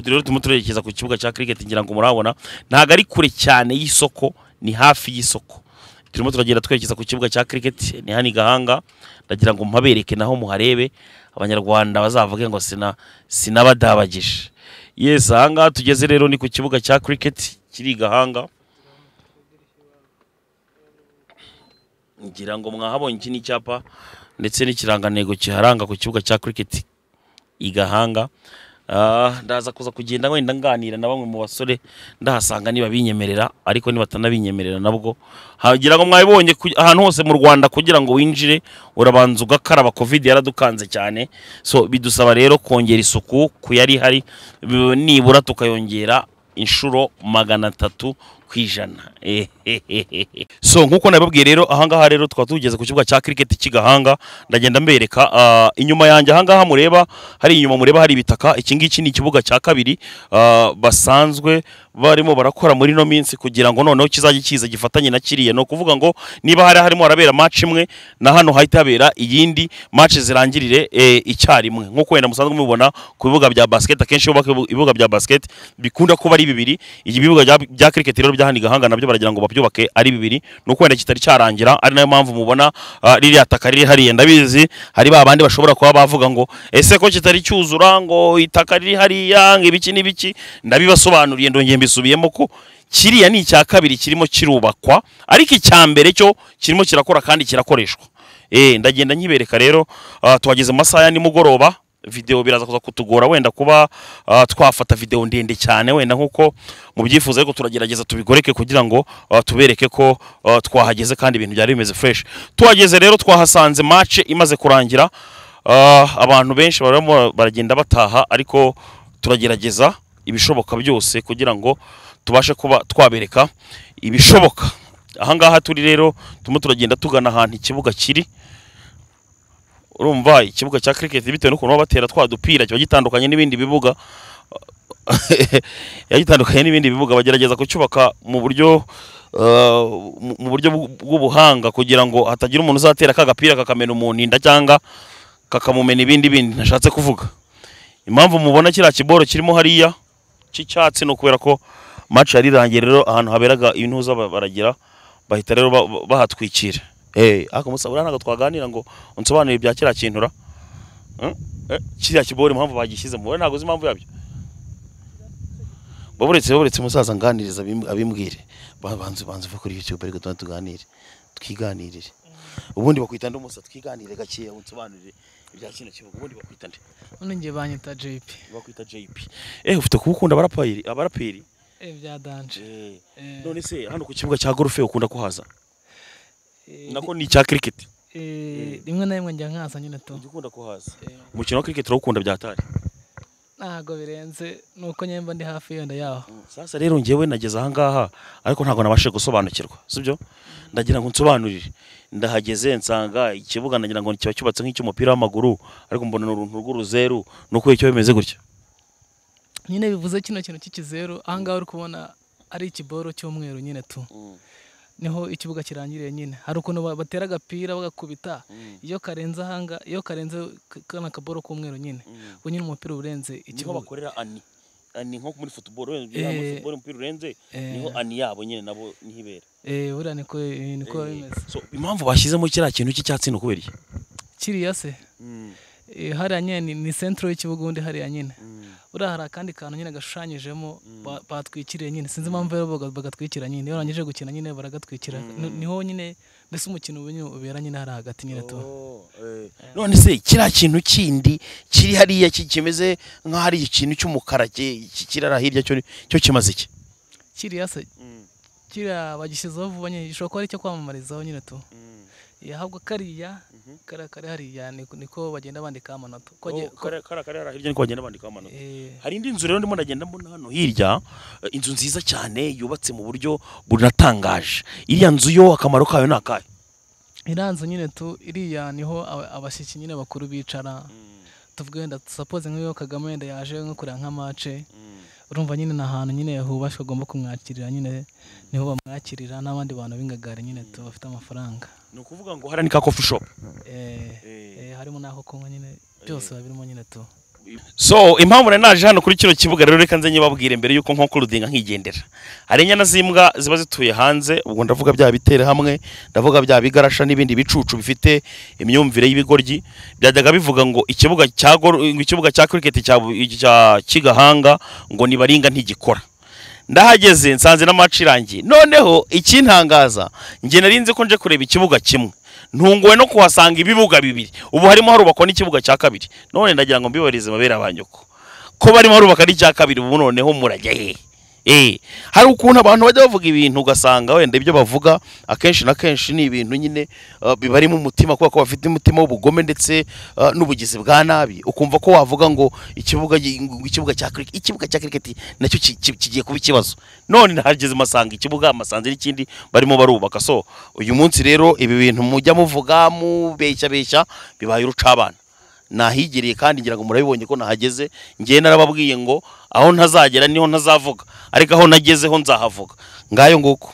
rero turimo turerekeza ku kibuga cya cricket ngira ngo murabona ntago ari kure cyane y'isoko ni hafi y'isoko turimo turagenda twerekeza ku kibuga cya cricket ni hani Gahanga ndagira ngo mpabereke naho muharebe abanyarwanda bazavuge ngo sinabadabagije yes ahanga tugeze rero ni ku kibuga cya cricket kiri Gahanga ngira ngo mwahabonye iki ni cyapa ndetse n'ikirangantego kiharanga ku kibuga cya cricket Igahanga ndaza kuza kugenda wenda nganira na bamwe mu basore ndahasanga niba binyemerera ariko niba batanabinyemerera nabwo hagira ngo mwabibonye ahantu hose mu Rwanda kugira ngo winjire urabanza ugakaraba covid yaradukanze cyane so bidusaba rero kongera isuku kuyari hari nibura tukayongera inshuro 300 kwijana so nkuko nababwiye rero ahangaha rero twaba tugeze ku kibuga cya cricket kigahanga ndagenda mbereka inyuma yanjye ahangaha mureba hari inyuma mureba hari ibitaka iki ngiki ni ikibuga cya kabiri basanzwe barimo barakora muri no minsi kugira ngo noneho kizaje kiza gifatanye na kiriye no kuvuga ngo niba harimo arabera match imwe na hano hayitabera iyindi match zirangirire icyarimwe nkuko wenda musanzwe mubona ku bibuga bya basket akenshi ibibuga bya basket bikunda kuba ari bibiri ibibuga bya cricket rero byahani Gahanga nabyo baragira ngo babyubake ari bibiri nuko wenda kitari cyarangira ari nayo mpamvu mubona riri ataka riri hariye ndabizi hari babandi bashobora kuba bavuga ngo ese ko kitari cyuzura ngo itaka riri hariya ngibiki nibiki ndabibasobanuriye ndongeye mbisubiyemo ko kiriya ni icya kabiri kirimo kirubakwa ariko icya mbere cyo kirimo kirakora kandi kirakoreshwa ndagenda nkibereka rero twageze mu masaha ya nimugoroba video biraza kuza kutugora wenda kuba twafata video ndende cyane wenda nkuko mu byifuza ariko turagerageza tubigoreke kugira ngo tubereke ko twahageze kandi ibintu byari bimeze fresh tuhageze rero twahasanze match imaze kurangira abantu benshi baragenda bataha ariko turagerageza ibishoboka byose kugira ngo tubashe kuba twabereka ibishoboka ahangaha turi rero turagenda tugana ahantu ikibuga kiri urumva ikibuga cya cricket bitewe n'ukuntu batera twadupira kiba gitandukanye n'ibindi bibuga yagitandukanye n'ibindi bibuga bagerageza kucyubaka mu buryo bw'ubuhanga kugira ngo hatagira umuntu uzatera kagapira kakamena umuntu inda cyangwa kakamumena ibindi nashatse kuvuga impamvu mubona kira kiboro kirimo hariya cy'icyatsi no kubera ko match yari irangiye rero ahantu haberaga ibintuza baragira bahita rero bahatwikira ako musabura ntago twaganira ngo unsobanurire bya kira kintura kiriya kibori impamvu bagishyize mu ntago impamvu yabyo baburetse musaza nganiriza abimbwire banze va kuri YouTube ariko tuganire twiganirire ubundi bakwita ndumusa twiganire gakiye unsobanurire ibya kino kibuga ubundi bakwita nde none ngiye banyita JP bakwita JP ufite kubukunda abaraperi bya danje none se hano ku kibuga cya golf ukunda kuhaza nako ni cya cricket rimwe na rimwe njya nkaza nyine to ukunda kuhaza umukino wa cricket urawukunda byatari ntago birenze nuko nyemba ndi hafi yenda yaho sasa rero ngewe nageze ahangaha ariko ntago nabashe gusobanukirwa sibyo ndagira ngo nsobanurire ndahageze nsanga ikibuga nagira ngo kiba cyubatse nk'icy'umupira w'amaguru ariko mbona n'uruntu rw'uruzeru nuko icyo bimeze gutya nyine bivuze kino kintu cy'ikizeru ahangaha uri kubona ari ikiboro cy'umweru nyine tu niho ikibuga kirangiriye nyine hari ukuntu batera agapira bagakubita iyo karenze ahanga iyo karenze kana kaboro k'umweru nyine ubwo nyine umupira urenze ikibuga bakorera ani nko muri football football umupira urenze niho ani yabo nyine nabo nihibera ura niko bimeze so impamvu bashyizemo kira kintu cy'icyatsi no kubera iki kiriya se hariya nyine ni centro y'ikibuga undi hariya nyine ura hari akandi kantu nyine gashushanyijemo batwikiriye nyine sinzi impamvu rero bagatwikira nyine iyo barangije gukina nyine baragatwikira niho nyine mbese umukino ubera nyine hari hagati nyine to none se kira kintu kindi kiri hariya kimeze nka hari ikintu cy'umukara kirara hirya cyo kimaze iki kiriya se kira bagishyizeho vuba nyine gishobora kuba ari cyo kwamamarizaho nyine to yahabwa kariya kare hariya niko bagenda bandika amanota kare hirya niko bagenda bandika amanota hari indi nzu rero ndimo ndagenda mbona hano hirya inzu nziza cyane yubatse mu buryo bunatangaje iriya nzu yo akamaro kayo nakaye iranzu nyine tu iriya niho abashyitsi nyine bakuru bicara tuvuge wenda suppose nk'iyo Kagame wenda yaje nko kureba nka match urumva nyine nahantu nyine hubashwe agomba kumwakirira nyine niho bamwakirira n'abandi bantu b'ingagare nyine tu bafite amafaranga no kuvuga ngo harani ka coffee shop harimo naho kunywa nyine byose babirimo nyine tu So impamvu rero naje hano kuri kino kibuga rero reka nze nyibabwire mbere yuko nko kurudinga nkigendera. Hari inyana z'imbwa ziba zituye hanze, ubwo ndavuga bya bitera hamwe, ndavuga bya bigarasha n'ibindi bicucu bifite imyumvire y'ibigoryi, byajyaga bivuga ngo ikibuga cya cricket cya Kigahanga ngo nibaringa ntigikora. Ndahageze nsanze n'amacirangiye. Noneho ikintangaza nge narinze ko nje kureba ikibuga kimwe. Ntunguwe no kuhasanga ibibuga bibiri. Ubu harimo harubakwa n'ikibuga cya kabiri. None ndagira ngo mbibarize mabera abanyuko. Ko barimo harubaka n'icya kabiri ubu noneho murajya he? Hari ukuntu abantu bajya bavuga ibintu ugasanga wenda ibyo bavuga akenshi na kenshi ni ibintu nyine bibari mu mutima kuko bafite umutima w'ubugome ndetse n'ubugizi bwa nabi. Ukumva ko wavuga ngo ikibuga cya cricket nacyo kigiye kuba ikibazo. None nahageze masanga ikibuga amasanze n'ikindi barimo barubaka. So uyu munsi rero ibi bintu mujya muvuga mu beshya bibaye urucabana. Nahigiriye kandi ngira ngo murabibonye ko nahageze, ngiye narababwiye ngo aho ntazagera niho ntazavuga, ariko aho nagezeho nzahavuga. Ngayo nguko.